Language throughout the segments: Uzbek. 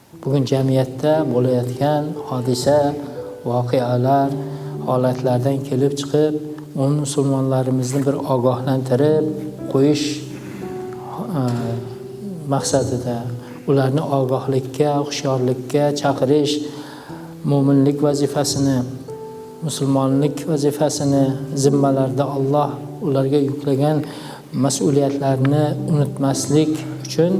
Bugun jamiyatda bo'layotgan hodisa, voqealar, holatlardan kelib chiqib, musulmonlarimizni bir ogohlantirib qo'yish maqsadida ularni ogohlikka, hushyorlikka chaqirish, mo'minlik vazifasini, musulmonlik vazifasini zimmalarida Alloh ularga yuklagan mas'uliyatlarni unutmaslik uchun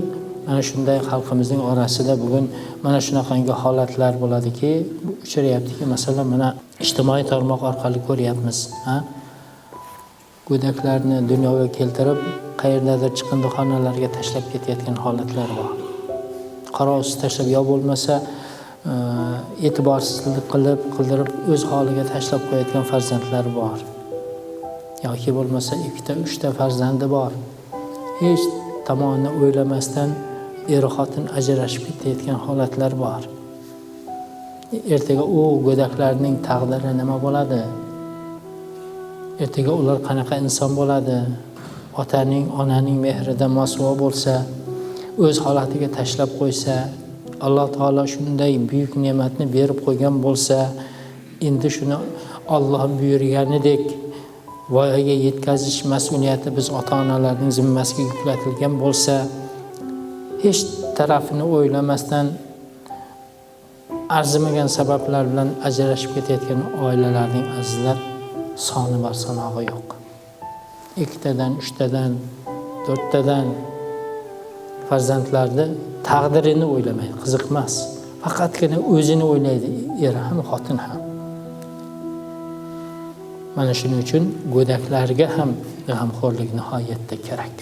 mana shunday xalqimizning orasida bugun mana shunaqangi holatlar bo'ladiki, uchrayaptiki, masalan mana ijtimoiy tarmoq orqali ko'ryapmiz. Go'daklarni dunyoga keltirib, qayerdadir chiqindixonalarga tashlab ketayotgan holatlar bor. Qarovsiz tashlab yo bo'lmasa e'tiborsizlik qildirib o'z holiga tashlab qo'yayotgan farzandlar bor. Yoki bo'lmasa 2-3 ta farzandi bor. Hech tomonini o'ylamasdan er-xotin ajrashib ketayotgan holatlar bor. Ertaga u go'daklarning taqdiri nima bo'ladi? Ertaga ular qanaqa inson bo'ladi? Otaning, onaning mehrida mosuvo bo'lsa, o'z holatiga tashlab qo'ysa, Alloh taolo shunday buyuk ne'matni berib qo'ygan bo'lsa, endi shuni Alloh buyurganidek voyaga yetkazish mas'uliyati biz ota-onalarning zimmasiga yuklatilgan bo'lsa, hech tarafini o'ylamasdan arzimagan sabablar bilan ajrashib ketayotgan oilalarning azizlar soni bor, sanog'i yo'q. 2 tadan, 3 tadan, 4 tadan farzandlarni taqdirini o'ylamaydi, qiziqmas. Faqatgina o'zini o'ylaydi, er ham, xotin ham. Mana shuning uchun go'daklarga ham g'amxo'rlik nihoyatda kerak.